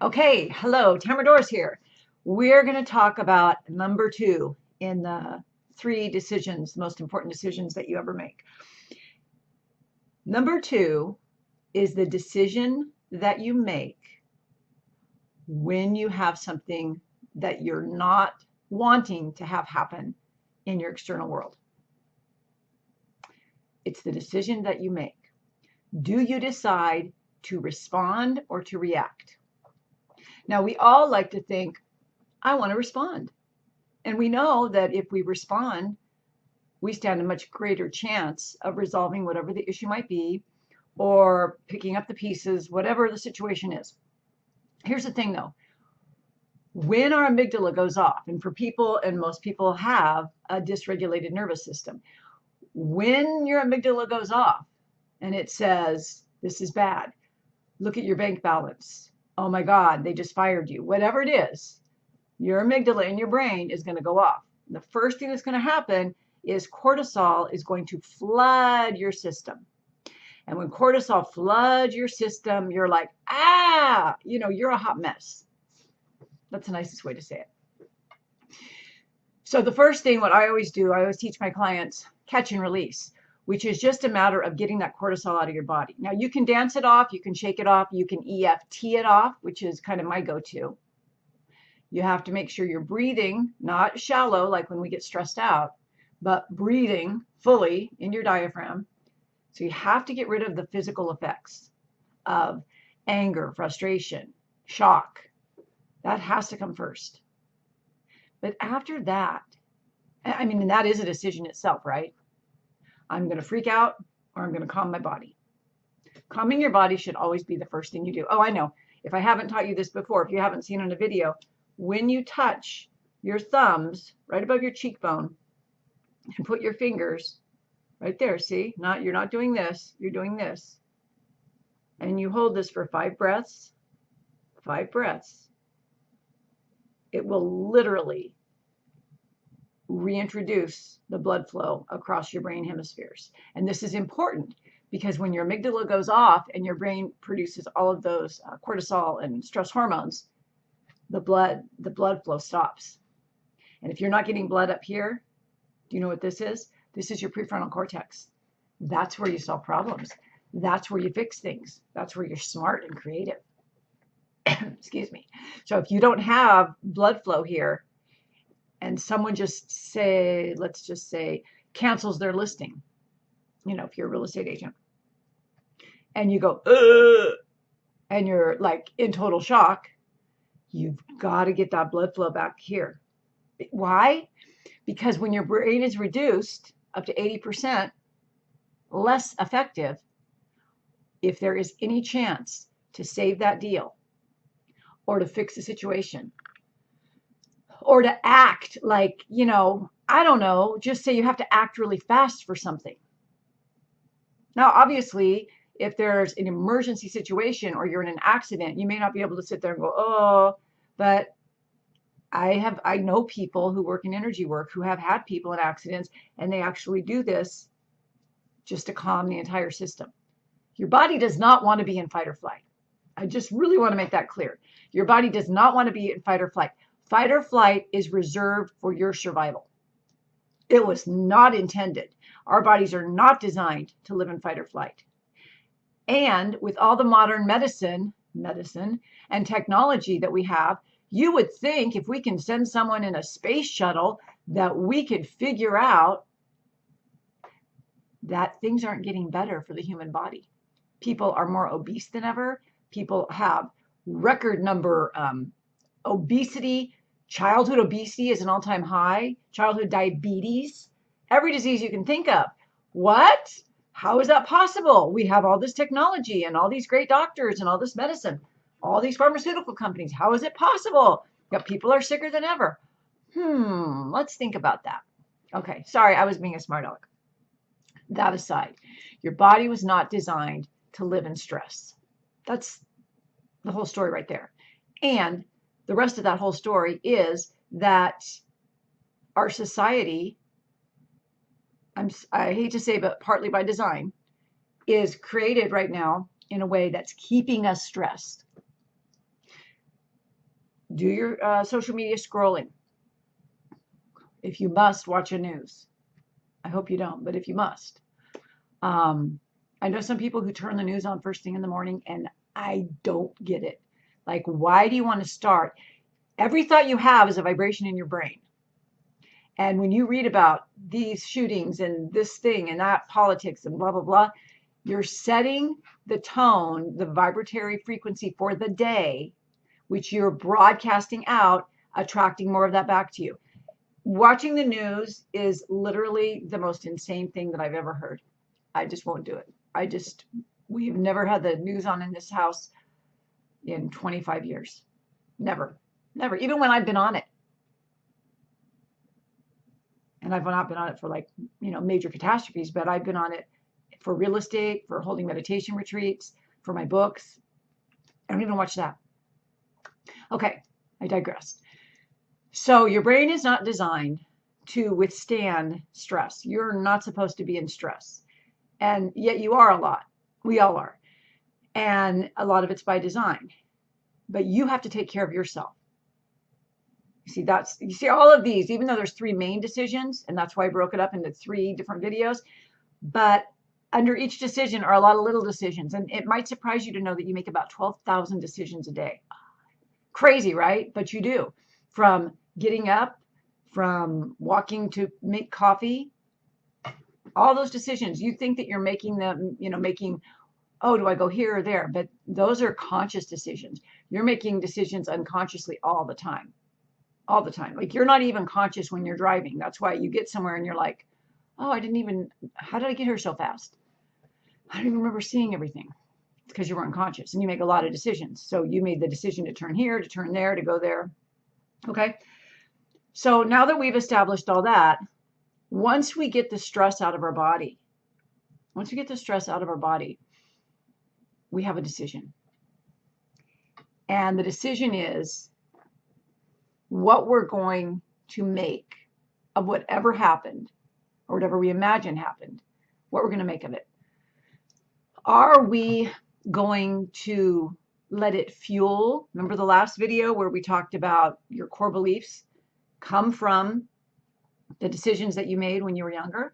Okay, hello, Tamara Dorris here. We're going to talk about number two in the three decisions, most important decisions that you ever make. Number two is the decision that you make when you have something that you're not wanting to have happen in your external world. It's the decision that you make. Do you decide to respond or to react? Now, we all like to think, I want to respond. And we know that if we respond, we stand a much greater chance of resolving whatever the issue might be or picking up the pieces, whatever the situation is. Here's the thing though, when our amygdala goes off, and for people, and most people have a dysregulated nervous system, when your amygdala goes off and it says, this is bad, look at your bank balance, oh my God, they just fired you, whatever it is, your amygdala in your brain is going to go off. The first thing that's going to happen is cortisol is going to flood your system. And when cortisol floods your system, you're like, you're a hot mess. That's the nicest way to say it. So the first thing, what I always do, I always teach my clients catch and release, which is just a matter of getting that cortisol out of your body. Now you can dance it off, you can shake it off, you can EFT it off, which is kind of my go-to. You have to make sure you're breathing, not shallow like when we get stressed out, but breathing fully in your diaphragm. So you have to get rid of the physical effects of anger, frustration, shock. That has to come first. But after that, and that is a decision itself, right? I'm going to freak out or I'm going to calm my body. Calming your body should always be the first thing you do. Oh, I know. If I haven't taught you this before, if you haven't seen it in a video, when you touch your thumbs right above your cheekbone and put your fingers right there, see, you're not doing this, you're doing this. And you hold this for 5 breaths, 5 breaths. It will literally reintroduce the blood flow across your brain hemispheres. And this is important because when your amygdala goes off and your brain produces all of those cortisol and stress hormones, the blood flow stops. And if you're not getting blood up here, do you know what this is? This is your prefrontal cortex. That's where you solve problems. That's where you fix things. That's where you're smart and creative. Excuse me. So if you don't have blood flow here and someone let's just say cancels their listing, if you're a real estate agent and you go, ugh, and you're like in total shock, you've got to get that blood flow back here. Why? Because when your brain is reduced up to 80% less effective, if there is any chance to save that deal or to fix the situation or to act like, I don't know, just say you have to act really fast for something. Now, obviously, if there's an emergency situation or you're in an accident, you may not be able to sit there and go, oh, but I know people who work in energy work who have had people in accidents, and they actually do this just to calm the entire system. Your body does not want to be in fight or flight. I just really want to make that clear. Your body does not want to be in fight or flight. Fight or flight is reserved for your survival. It was not intended. Our bodies are not designed to live in fight or flight. And with all the modern medicine and technology that we have, you would think if we can send someone in a space shuttle that we could figure out that things aren't getting better for the human body. People are more obese than ever. People have record number obesity. Childhood obesity is an all-time high. Childhood diabetes. Every disease you can think of. What? How is that possible? We have all this technology and all these great doctors and all this medicine, all these pharmaceutical companies. How is it possible that people are sicker than ever? Let's think about that. Okay, sorry, I was being a smart aleck. That aside, your body was not designed to live in stress. That's the whole story right there. And the rest of that whole story is that our society, I hate to say, but partly by design, is created right now in a way that's keeping us stressed. Do your social media scrolling. If you must, watch the news. I hope you don't, but if you must. I know some people who turn the news on first thing in the morning, and I don't get it. Like, why do you want to start? Every thought you have is a vibration in your brain. And when you read about these shootings and this thing and that politics and blah, blah, blah, you're setting the tone, the vibratory frequency for the day, which you're broadcasting out, attracting more of that back to you. Watching the news is literally the most insane thing that I've ever heard. I just won't do it. We've never had the news on in this house in 25 years. Never, even when I've been on it. And I've not been on it for major catastrophes, but I've been on it for real estate, for holding meditation retreats, for my books. I don't even watch that. Okay, I digress. So your brain is not designed to withstand stress. You're not supposed to be in stress. And yet you are a lot. We all are. And a lot of it's by design. But you have to take care of yourself. You see all of these, even though there's 3 main decisions, and that's why I broke it up into 3 different videos. But under each decision are a lot of little decisions. And it might surprise you to know that you make about 12,000 decisions a day. Crazy, right? But you do. From getting up, from walking to make coffee, all those decisions, you think that you're making them, oh, do I go here or there? But those are conscious decisions. You're making decisions unconsciously all the time. All the time. Like, you're not even conscious when you're driving. That's why you get somewhere and you're like, oh, how did I get here so fast? I don't even remember seeing everything. It's because you weren't conscious and you make a lot of decisions. So you made the decision to turn here, to turn there, to go there. Okay. So now that we've established all that, once we get the stress out of our body, we have a decision. And the decision is what we're going to make of whatever happened or whatever we imagine happened, what we're going to make of it. Are we going to let it fuel? Remember the last video where we talked about your core beliefs come from the decisions that you made when you were younger?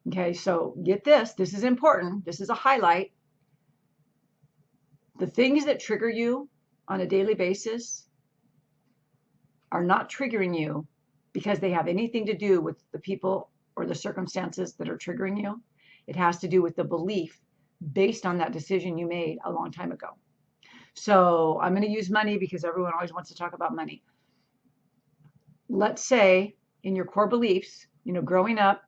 Okay, so get this. This is important. This is a highlight. The things that trigger you on a daily basis are not triggering you because they have anything to do with the people or the circumstances that are triggering you. It has to do with the belief based on that decision you made a long time ago. So I'm going to use money because everyone always wants to talk about money. Let's say in your core beliefs, growing up,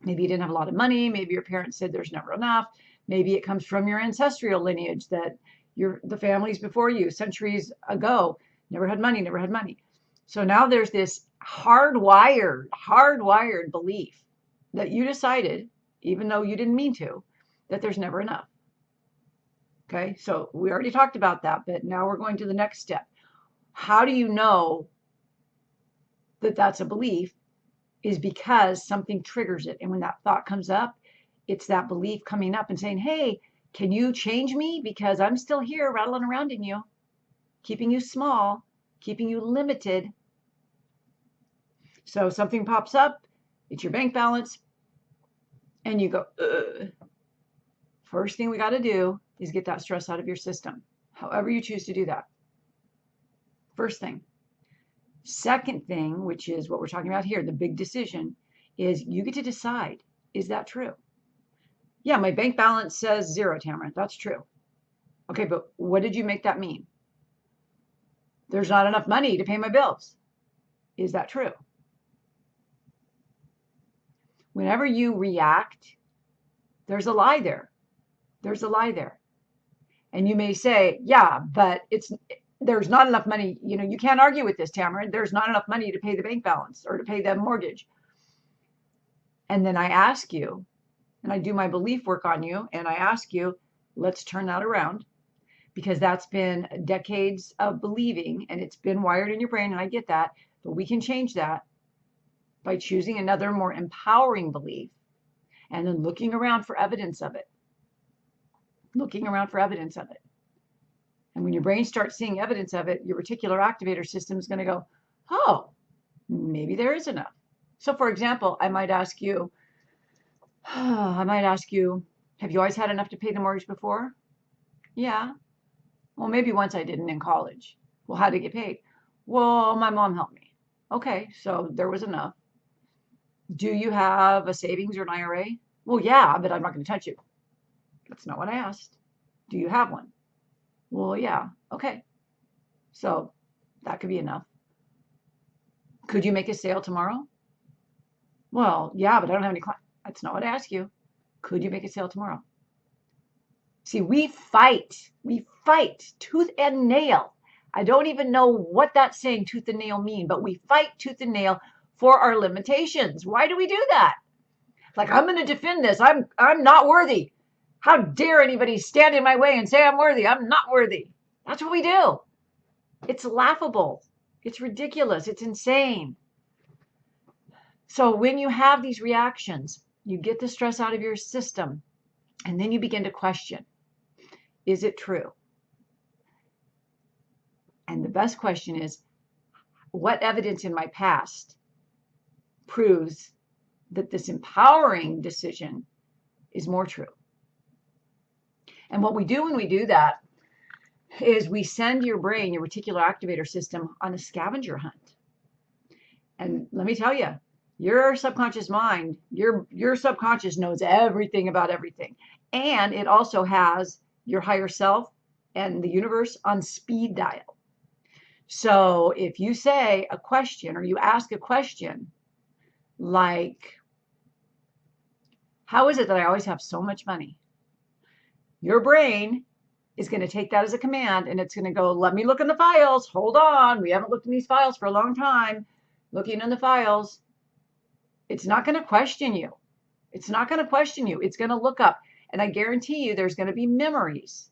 maybe you didn't have a lot of money. Maybe your parents said there's never enough. Maybe it comes from your ancestral lineage that the families before you, centuries ago, never had money. So now there's this hardwired belief that you decided, even though you didn't mean to, that there's never enough. Okay, so we already talked about that, but now we're going to the next step. How do you know that that's a belief? Is because something triggers it. And when that thought comes up, it's that belief coming up and saying, hey, can you change me? Because I'm still here rattling around in you, keeping you small, keeping you limited. So something pops up, it's your bank balance, and you go, ugh. First thing we got to do is get that stress out of your system, however you choose to do that. First thing. Second thing, which is what we're talking about here, the big decision, is you get to decide, is that true? Yeah, my bank balance says 0, Tamara. That's true. Okay, but what did you make that mean? There's not enough money to pay my bills. Is that true? Whenever you react, there's a lie there. And you may say, yeah, but there's not enough money. You can't argue with this, Tamara. There's not enough money to pay the bank balance or to pay the mortgage. And then I ask you, and I do my belief work on you, and I ask you, let's turn that around, because that's been decades of believing, and it's been wired in your brain, and I get that, but we can change that by choosing another more empowering belief and then looking around for evidence of it. And when your brain starts seeing evidence of it, your reticular activator system is going to go, oh, maybe there is enough. So for example, I might ask you, have you always had enough to pay the mortgage before? Yeah. Well, maybe once I didn't in college. Well, how did it get paid? Well, my mom helped me. Okay, so there was enough. Do you have a savings or an IRA? Well, yeah, but I'm not going to touch it. That's not what I asked. Do you have one? Well, yeah. Okay. So that could be enough. Could you make a sale tomorrow? Well, yeah, but I don't have any clients. That's not what I asked you. Could you make a sale tomorrow? See, we fight tooth and nail. I don't even know what that's saying, tooth and nail mean, but we fight tooth and nail for our limitations. Why do we do that? Like, I'm going to defend this. I'm not worthy. How dare anybody stand in my way and say I'm worthy? I'm not worthy. That's what we do. It's laughable. It's ridiculous. It's insane. So when you have these reactions, you get the stress out of your system, and then you begin to question, is it true? And the best question is, what evidence in my past proves that this empowering decision is more true? And what we do when we do that is we send your brain, your reticular activator system, on a scavenger hunt. And let me tell you, your subconscious mind, your subconscious knows everything about everything. And it also has your higher self and the universe on speed dial. So if you say a question or you ask a question like, how is it that I always have so much money? Your brain is going to take that as a command, and it's going to go, let me look in the files. Hold on. We haven't looked in these files for a long time. Looking in the files. It's not going to question you. It's not going to question you. It's going to look up. And I guarantee you there's going to be memories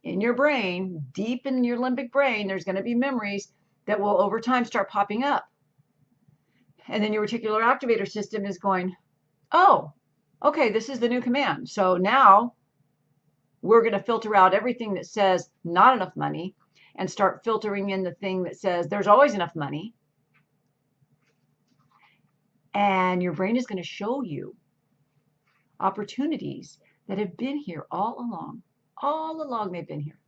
in your brain, deep in your limbic brain. There's going to be memories that will over time start popping up. And then your reticular activator system is going, oh, okay, this is the new command. So now we're going to filter out everything that says not enough money and start filtering in the thing that says there's always enough money. And your brain is going to show you opportunities that have been here all along. All along they've been here.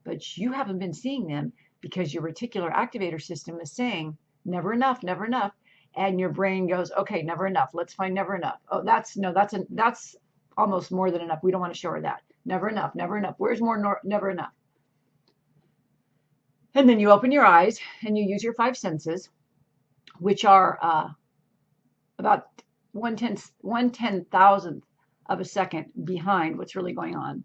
But you haven't been seeing them because your reticular activator system is saying never enough, never enough. And your brain goes, okay, never enough. Let's find never enough. Oh, that's almost more than enough. We don't want to show her that. Never enough, never enough. Where's more? Never enough. And then you open your eyes and you use your five senses, which are about 1/10,000th of a second behind what's really going on.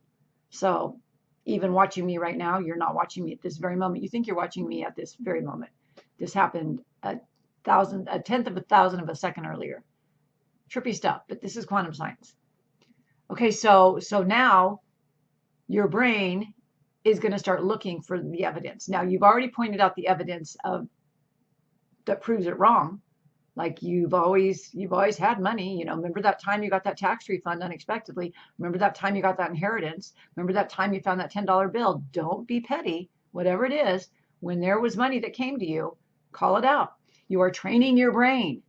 So even watching me right now, you're not watching me at this very moment. You think you're watching me at this very moment. This happened a 1/10 of a thousand of a second earlier. Trippy stuff, but this is quantum science. Okay, so now your brain is going to start looking for the evidence. Now, you've already pointed out the evidence that proves it wrong. Like you've always had money. You know, remember that time you got that tax refund unexpectedly? Remember that time you got that inheritance? Remember that time you found that $10 bill? Don't be petty. Whatever it is, when there was money that came to you, call it out. You are training your brain.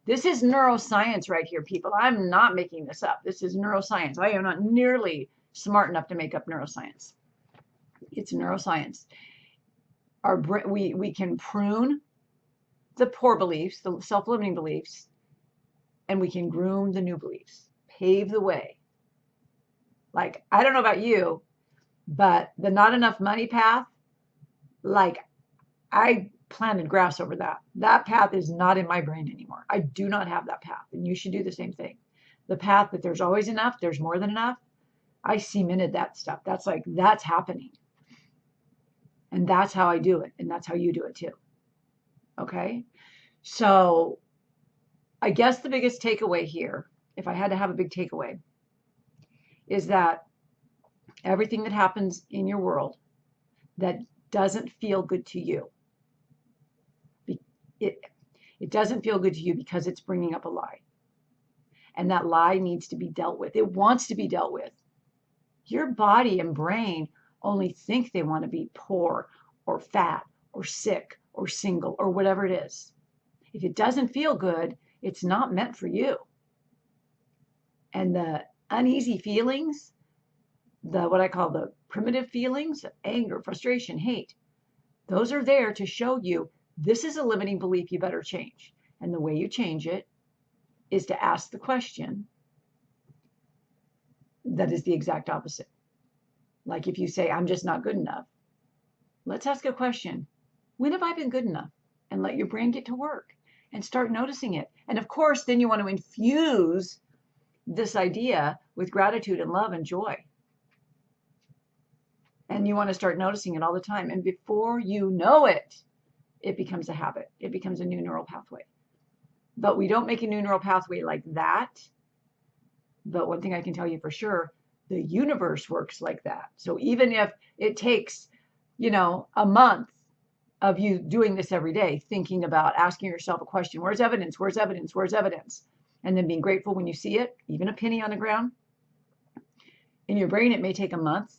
This is neuroscience right here, people. I'm not making this up. This is neuroscience. I am not nearly smart enough to make up neuroscience. It's neuroscience. We can prune the poor beliefs, the self-limiting beliefs, and we can groom the new beliefs, pave the way. Like, I don't know about you, but the not enough money path, like I planted grass over that. That path is not in my brain anymore. I do not have that path, and you should do the same thing. The path that there's always enough, there's more than enough. I cemented that stuff. That's happening. And that's how I do it. And that's how you do it too. Okay. So I guess the biggest takeaway here, if I had to have a big takeaway, is that everything that happens in your world that doesn't feel good to you, it doesn't feel good to you because it's bringing up a lie. And that lie needs to be dealt with. It wants to be dealt with. Your body and brain only think they want to be poor or fat or sick or single or whatever it is. If it doesn't feel good, it's not meant for you. And the uneasy feelings, what I call the primitive feelings, anger, frustration, hate, those are there to show you this is a limiting belief you better change. And the way you change it is to ask the question that is the exact opposite. Like if you say, I'm just not good enough, let's ask a question. When have I been good enough? And let your brain get to work and start noticing it. And of course, then you want to infuse this idea with gratitude and love and joy. And you want to start noticing it all the time. And before you know it, it becomes a habit. It becomes a new neural pathway. But we don't make a new neural pathway like that. But one thing I can tell you for sure, the universe works like that. So even if it takes, a month of you doing this every day, thinking about asking yourself a question, where's evidence? Where's evidence? Where's evidence? And then being grateful when you see it, even a penny on the ground. In your brain, it may take a month,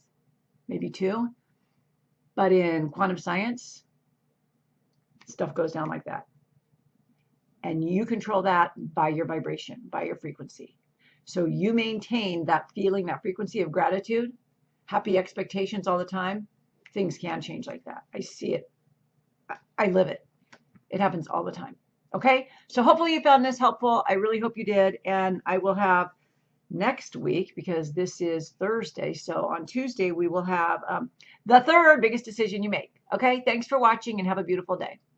maybe 2. But in quantum science, stuff goes down like that. And you control that by your vibration, by your frequency. So you maintain that feeling, that frequency of gratitude, happy expectations all the time. Things can change like that. I see it. I live it. It happens all the time. Okay? So hopefully you found this helpful. I really hope you did. And I will have next week, because this is Thursday. So on Tuesday, we will have the third biggest decision you make. Okay? Thanks for watching and have a beautiful day.